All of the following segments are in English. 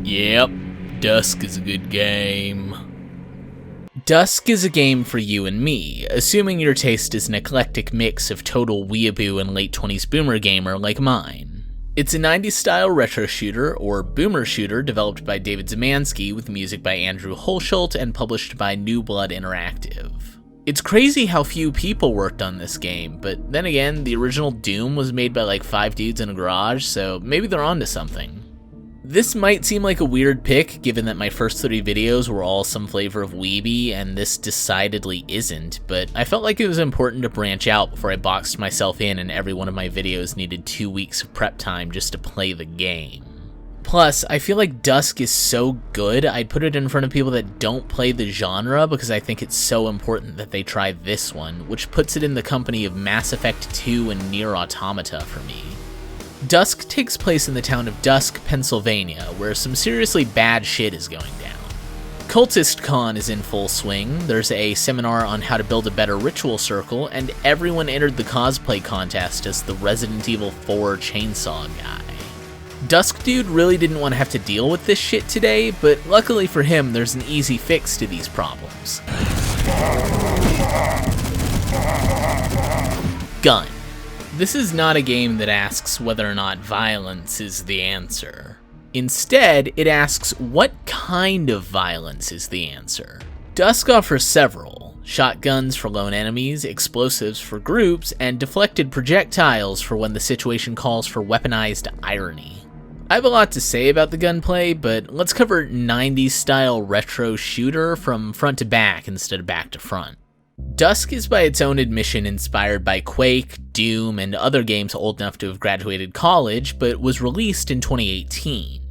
Yep, Dusk is a good game. Dusk is a game for you and me, assuming your taste is an eclectic mix of total weeaboo and late 20s boomer gamer like mine. It's a 90s style retro shooter, or boomer shooter, developed by David Szymanski with music by Andrew Holschult and published by New Blood Interactive. It's crazy how few people worked on this game, but then again, the original Doom was made by like 5 dudes in a garage, so maybe they're onto something. This might seem like a weird pick, given that my first 3 videos were all some flavor of weeby, and this decidedly isn't, but I felt like it was important to branch out before I boxed myself in and every one of my videos needed 2 weeks of prep time just to play the game. Plus, I feel like Dusk is so good, I'd put it in front of people that don't play the genre because I think it's so important that they try this one, which puts it in the company of Mass Effect 2 and Nier Automata for me. Dusk takes place in the town of Dusk, Pennsylvania, where some seriously bad shit is going down. Cultist Con is in full swing, there's a seminar on how to build a better ritual circle, and everyone entered the cosplay contest as the Resident Evil 4 chainsaw guy. Dusk Dude really didn't want to have to deal with this shit today, but luckily for him, there's an easy fix to these problems. Gun. This is not a game that asks whether or not violence is the answer. Instead, it asks what kind of violence is the answer. Dusk offers several: shotguns for lone enemies, explosives for groups, and deflected projectiles for when the situation calls for weaponized irony. I have a lot to say about the gunplay, but let's cover 90s style retro shooter from front to back instead of back to front. Dusk is by its own admission inspired by Quake, Doom, and other games old enough to have graduated college, but was released in 2018.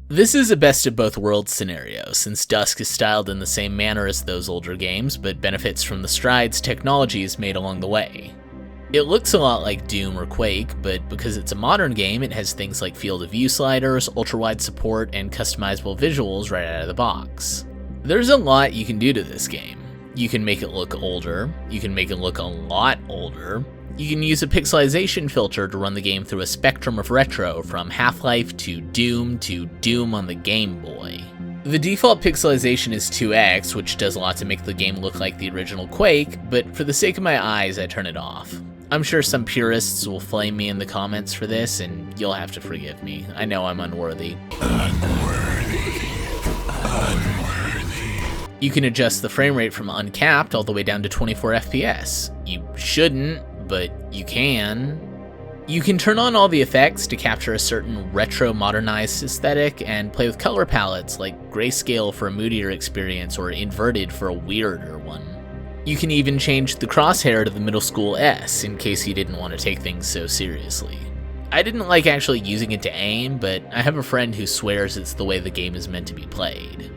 This is a best of both worlds scenario, since Dusk is styled in the same manner as those older games, but benefits from the strides technology has made along the way. It looks a lot like Doom or Quake, but because it's a modern game, it has things like field of view sliders, ultra-wide support, and customizable visuals right out of the box. There's a lot you can do to this game. You can make it look older, you can make it look a lot older, you can use a pixelization filter to run the game through a spectrum of retro, from Half-Life to Doom on the Game Boy. The default pixelization is 2x, which does a lot to make the game look like the original Quake, but for the sake of my eyes, I turn it off. I'm sure some purists will flame me in the comments for this, and you'll have to forgive me. I know I'm unworthy. You can adjust the frame rate from uncapped all the way down to 24 FPS. You shouldn't, but you can. You can turn on all the effects to capture a certain retro modernized aesthetic and play with color palettes like grayscale for a moodier experience or inverted for a weirder one. You can even change the crosshair to the middle school S in case you didn't want to take things so seriously. I didn't like actually using it to aim, but I have a friend who swears it's the way the game is meant to be played.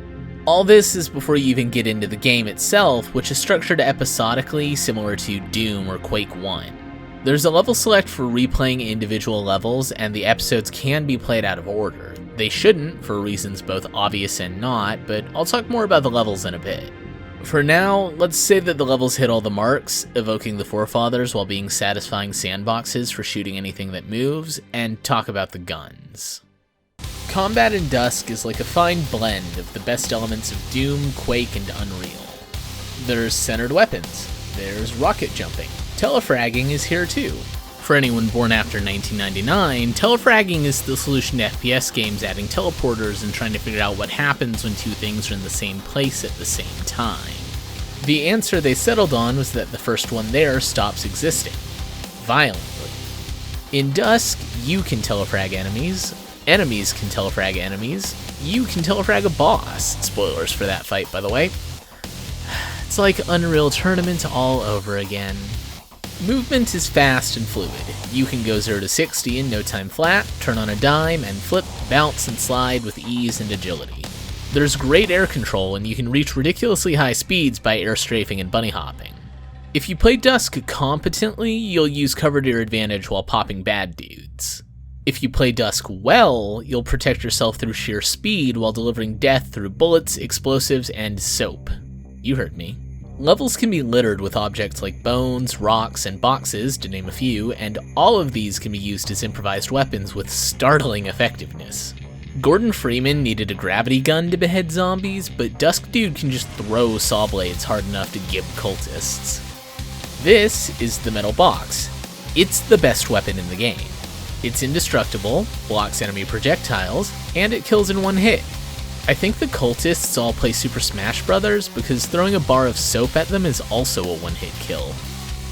All this is before you even get into the game itself, which is structured episodically similar to Doom or Quake 1. There's a level select for replaying individual levels, and the episodes can be played out of order. They shouldn't, for reasons both obvious and not, but I'll talk more about the levels in a bit. For now, let's say that the levels hit all the marks, evoking the forefathers while being satisfying sandboxes for shooting anything that moves, and talk about the guns. Combat in Dusk is like a fine blend of the best elements of Doom, Quake, and Unreal. There's centered weapons, there's rocket jumping, telefragging is here too. For anyone born after 1999, telefragging is the solution to FPS games adding teleporters and trying to figure out what happens when 2 things are in the same place at the same time. The answer they settled on was that the first one there stops existing. Violently. In Dusk, you can telefrag enemies can telefrag enemies, you can telefrag a boss. Spoilers for that fight, by the way. It's like Unreal Tournament all over again. Movement is fast and fluid. You can go 0 to 60 in no time flat, turn on a dime, and flip, bounce, and slide with ease and agility. There's great air control, and you can reach ridiculously high speeds by air strafing and bunny hopping. If you play Dusk competently, you'll use cover to your advantage while popping bad dudes. If you play Dusk well, you'll protect yourself through sheer speed while delivering death through bullets, explosives, and soap. You heard me. Levels can be littered with objects like bones, rocks, and boxes, to name a few, and all of these can be used as improvised weapons with startling effectiveness. Gordon Freeman needed a gravity gun to behead zombies, but Dusk Dude can just throw saw blades hard enough to gib cultists. This is the metal box. It's the best weapon in the game. It's indestructible, blocks enemy projectiles, and it kills in one hit. I think the cultists all play Super Smash Bros. Because throwing a bar of soap at them is also a one-hit kill.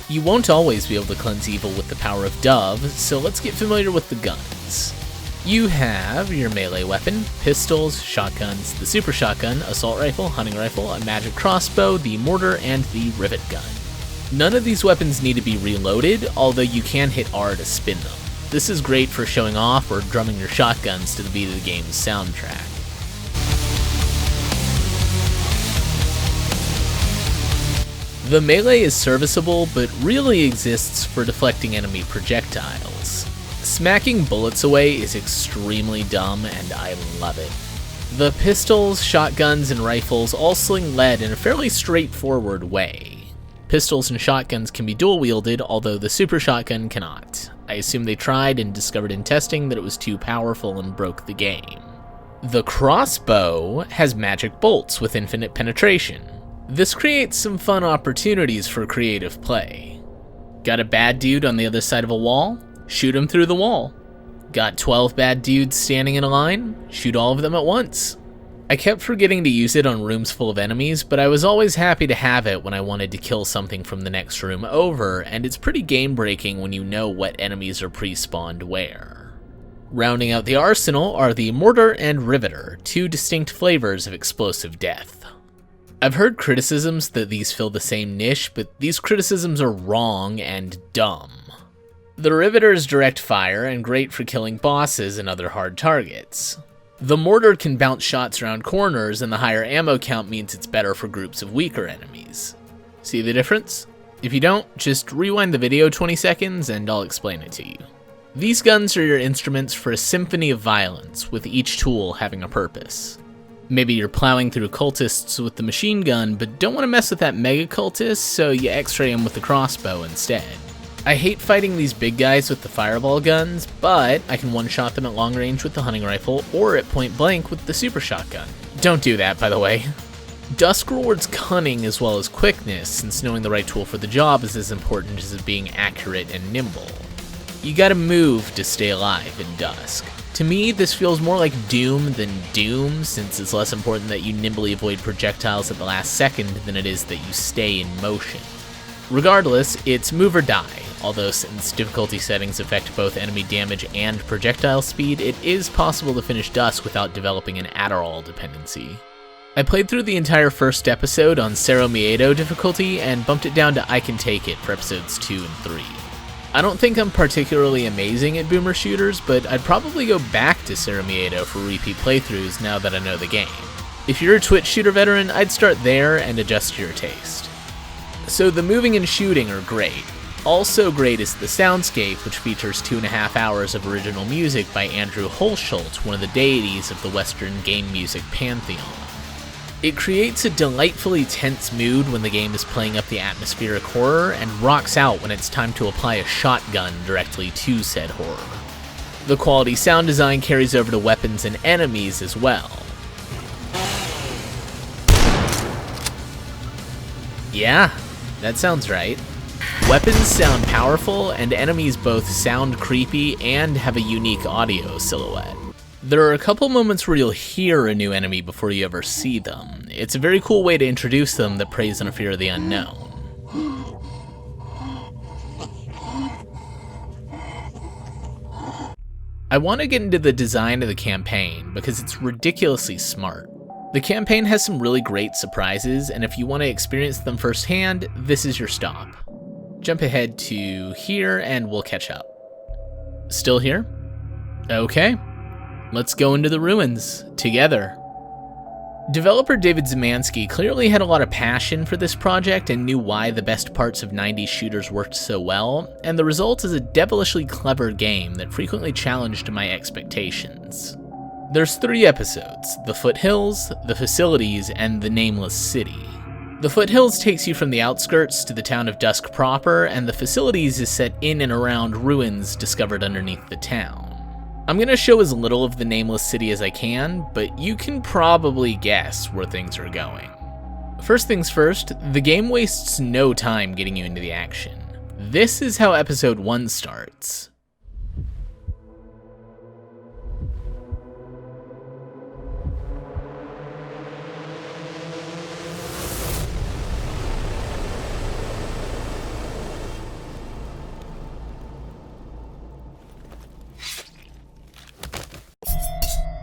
You won't always be able to cleanse evil with the power of Dove, so let's get familiar with the guns. You have your melee weapon, pistols, shotguns, the super shotgun, assault rifle, hunting rifle, a magic crossbow, the mortar, and the rivet gun. None of these weapons need to be reloaded, although you can hit R to spin them. This is great for showing off or drumming your shotguns to the beat of the game's soundtrack. The melee is serviceable, but really exists for deflecting enemy projectiles. Smacking bullets away is extremely dumb, and I love it. The pistols, shotguns, and rifles all sling lead in a fairly straightforward way. Pistols and shotguns can be dual-wielded, although the super shotgun cannot. I assume they tried and discovered in testing that it was too powerful and broke the game. The crossbow has magic bolts with infinite penetration. This creates some fun opportunities for creative play. Got a bad dude on the other side of a wall? Shoot him through the wall. Got 12 bad dudes standing in a line? Shoot all of them at once. I kept forgetting to use it on rooms full of enemies, but I was always happy to have it when I wanted to kill something from the next room over, and it's pretty game-breaking when you know what enemies are pre-spawned where. Rounding out the arsenal are the Mortar and Riveter, two distinct flavors of explosive death. I've heard criticisms that these fill the same niche, but these criticisms are wrong and dumb. The Riveter is direct fire and great for killing bosses and other hard targets. The Mortar can bounce shots around corners, and the higher ammo count means it's better for groups of weaker enemies. See the difference? If you don't, just rewind the video 20 seconds and I'll explain it to you. These guns are your instruments for a symphony of violence, with each tool having a purpose. Maybe you're plowing through cultists with the machine gun, but don't want to mess with that mega cultist, so you x-ray him with the crossbow instead. I hate fighting these big guys with the fireball guns, but I can one-shot them at long range with the hunting rifle, or at point blank with the super shotgun. Don't do that, by the way. Dusk rewards cunning as well as quickness, since knowing the right tool for the job is as important as it being accurate and nimble. You gotta move to stay alive in Dusk. To me, this feels more like Doom than Doom, since it's less important that you nimbly avoid projectiles at the last second than it is that you stay in motion. Regardless, it's move or die, although since difficulty settings affect both enemy damage and projectile speed, it is possible to finish Dusk without developing an Adderall dependency. I played through the entire first episode on Cero Miedo difficulty and bumped it down to I Can Take It for episodes 2 and 3. I don't think I'm particularly amazing at boomer shooters, but I'd probably go back to Cero Miedo for repeat playthroughs now that I know the game. If you're a Twitch shooter veteran, I'd start there and adjust to your taste. So the moving and shooting are great. Also great is the Soundscape, which features 2.5 hours of original music by Andrew Holschultz, one of the deities of the Western game music pantheon. It creates a delightfully tense mood when the game is playing up the atmospheric horror, and rocks out when it's time to apply a shotgun directly to said horror. The quality sound design carries over to weapons and enemies as well. Yeah, that sounds right. Weapons sound powerful, and enemies both sound creepy and have a unique audio silhouette. There are a couple moments where you'll hear a new enemy before you ever see them. It's a very cool way to introduce them that preys on a fear of the unknown. I want to get into the design of the campaign because it's ridiculously smart. The campaign has some really great surprises, and if you want to experience them firsthand, this is your stop. Jump ahead to here and we'll catch up. Still here? Okay. Let's go into the ruins together. Developer David Szymanski clearly had a lot of passion for this project and knew why the best parts of 90s shooters worked so well, and the result is a devilishly clever game that frequently challenged my expectations. There's 3 episodes: the Foothills, the Facilities, and the Nameless City. The Foothills takes you from the outskirts to the town of Dusk proper, and the Facilities is set in and around ruins discovered underneath the town. I'm gonna show as little of the nameless city as I can, but you can probably guess where things are going. First things first, the game wastes no time getting you into the action. This is how episode 1 starts.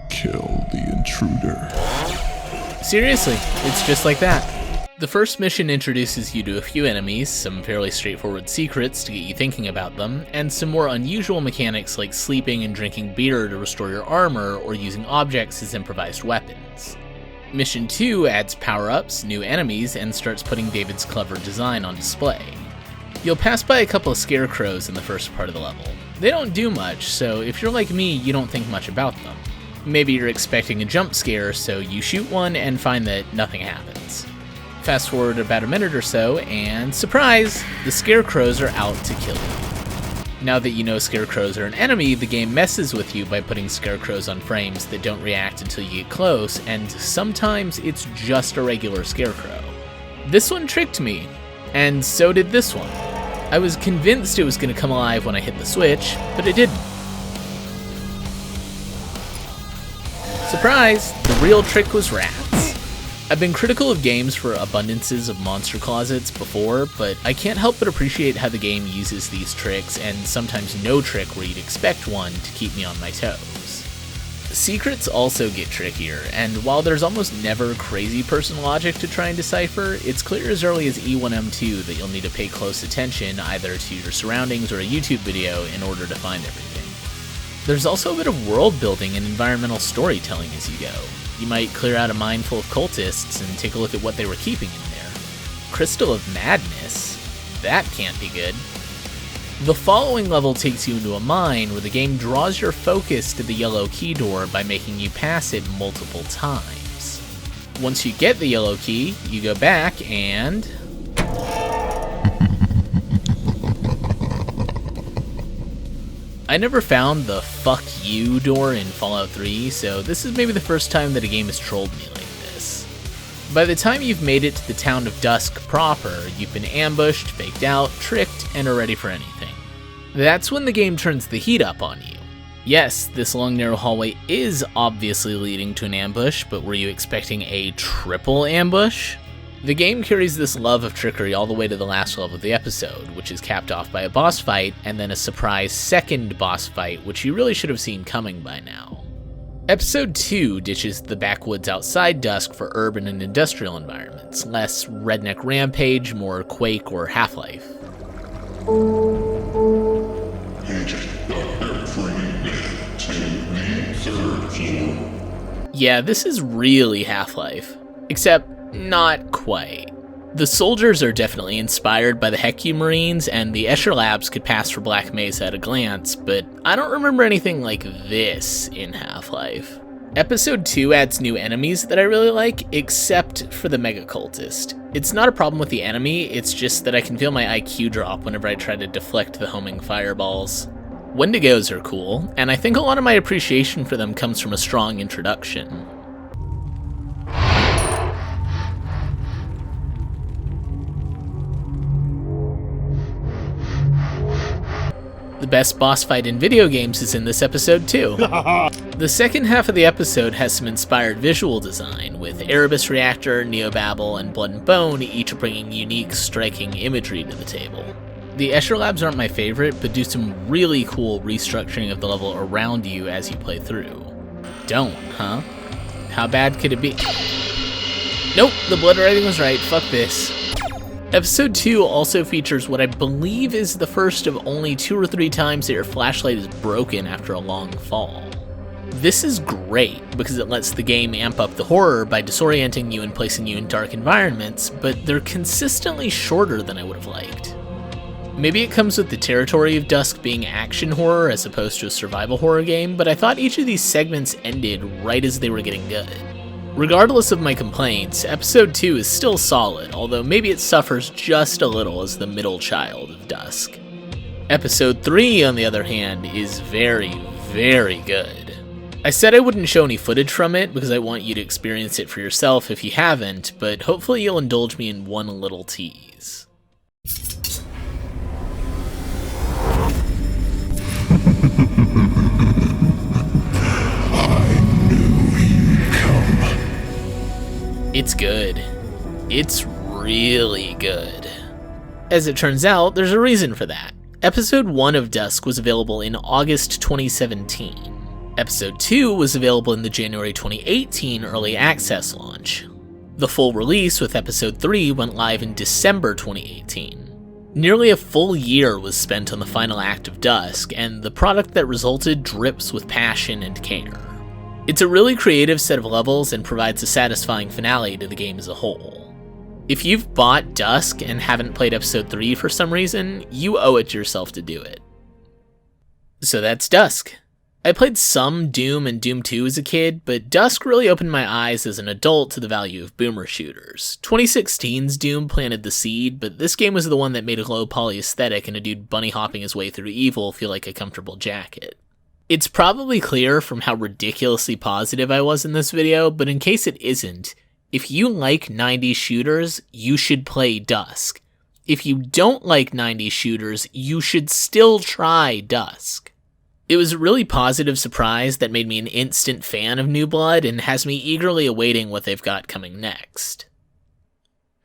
Kill the intruder. Seriously, it's just like that. The first mission introduces you to a few enemies, some fairly straightforward secrets to get you thinking about them, and some more unusual mechanics like sleeping and drinking beer to restore your armor or using objects as improvised weapons. Mission 2 adds power-ups, new enemies, and starts putting David's clever design on display. You'll pass by a couple of scarecrows in the first part of the level. They don't do much, so if you're like me, you don't think much about them. Maybe you're expecting a jump scare, so you shoot one and find that nothing happens. Fast forward about a minute or so, and surprise! The scarecrows are out to kill you. Now that you know scarecrows are an enemy, the game messes with you by putting scarecrows on frames that don't react until you get close, and sometimes it's just a regular scarecrow. This one tricked me, and so did this one. I was convinced it was going to come alive when I hit the switch, but it didn't. Surprise! The real trick was rats. I've been critical of games for abundances of monster closets before, but I can't help but appreciate how the game uses these tricks, and sometimes no trick where you'd expect one, to keep me on my toes. Secrets also get trickier, and while there's almost never crazy person logic to try and decipher, it's clear as early as E1M2 that you'll need to pay close attention either to your surroundings or a YouTube video in order to find everything. There's also a bit of world building and environmental storytelling as you go. You might clear out a mine full of cultists and take a look at what they were keeping in there. Crystal of Madness? That can't be good. The following level takes you into a mine where the game draws your focus to the yellow key door by making you pass it multiple times. Once you get the yellow key, you go back and... I never found the fuck you door in Fallout 3, so this is maybe the first time that a game has trolled me like this. By the time you've made it to the town of Dusk proper, you've been ambushed, faked out, tricked, and are ready for anything. That's when the game turns the heat up on you. Yes, this long narrow hallway is obviously leading to an ambush, but were you expecting a triple ambush? The game carries this love of trickery all the way to the last level of the episode, which is capped off by a boss fight, and then a surprise second boss fight, which you really should have seen coming by now. Episode 2 ditches the backwoods outside Dusk for urban and industrial environments, less redneck rampage, more Quake or Half-Life. Yeah, this is really Half-Life, except not quite. The soldiers are definitely inspired by the Hecu Marines, and the Escher Labs could pass for Black Mesa at a glance, but I don't remember anything like this in Half-Life. Episode 2 adds new enemies that I really like, except for the Mega Cultist. It's not a problem with the enemy, it's just that I can feel my IQ drop whenever I try to deflect the homing fireballs. Wendigos are cool, and I think a lot of my appreciation for them comes from a strong introduction. The best boss fight in video games is in this episode too. The second half of the episode has some inspired visual design, with Erebus Reactor, Neobabble, and Blood and Bone each bringing unique, striking imagery to the table. The Escher Labs aren't my favorite, but do some really cool restructuring of the level around you as you play through. Don't, huh? How bad could it be? Nope, the blood writing was right, fuck this. Episode 2 also features what I believe is the first of only 2 or 3 times that your flashlight is broken after a long fall. This is great because it lets the game amp up the horror by disorienting you and placing you in dark environments, but they're consistently shorter than I would have liked. Maybe it comes with the territory of Dusk being action horror as opposed to a survival horror game, but I thought each of these segments ended right as they were getting good. Regardless of my complaints, episode 2 is still solid, although maybe it suffers just a little as the middle child of Dusk. Episode 3, on the other hand, is very, very good. I said I wouldn't show any footage from it because I want you to experience it for yourself if you haven't, but hopefully you'll indulge me in one little tease. It's good. It's really good. As it turns out, there's a reason for that. Episode 1 of Dusk was available in August 2017. Episode 2 was available in the January 2018 early access launch. The full release with Episode 3 went live in December 2018. Nearly a full year was spent on the final act of Dusk, and the product that resulted drips with passion and care. It's a really creative set of levels and provides a satisfying finale to the game as a whole. If you've bought Dusk and haven't played Episode 3 for some reason, you owe it to yourself to do it. So that's Dusk. I played some Doom and Doom 2 as a kid, but Dusk really opened my eyes as an adult to the value of boomer shooters. 2016's Doom planted the seed, but this game was the one that made a low poly aesthetic and a dude bunny hopping his way through evil feel like a comfortable jacket. It's probably clear from how ridiculously positive I was in this video, but in case it isn't, if you like 90s shooters, you should play Dusk. If you don't like 90s shooters, you should still try Dusk. It was a really positive surprise that made me an instant fan of New Blood and has me eagerly awaiting what they've got coming next.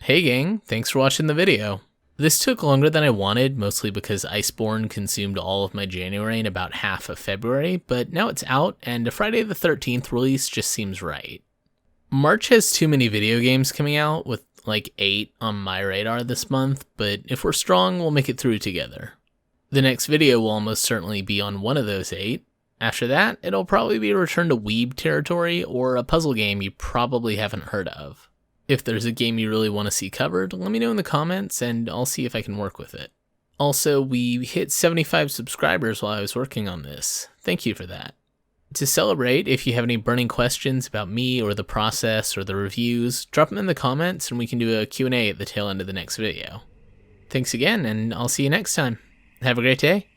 Hey gang, thanks for watching the video. This took longer than I wanted, mostly because Iceborne consumed all of my January and about half of February, but now it's out, and a Friday the 13th release just seems right. March has too many video games coming out, with like 8 on my radar this month, but if we're strong, we'll make it through together. The next video will almost certainly be on one of those 8. After that, it'll probably be a return to weeb territory or a puzzle game you probably haven't heard of. If there's a game you really want to see covered, let me know in the comments and I'll see if I can work with it. Also, we hit 75 subscribers while I was working on this. Thank you for that. To celebrate, if you have any burning questions about me or the process or the reviews, drop them in the comments and we can do a Q&A at the tail end of the next video. Thanks again, and I'll see you next time. Have a great day.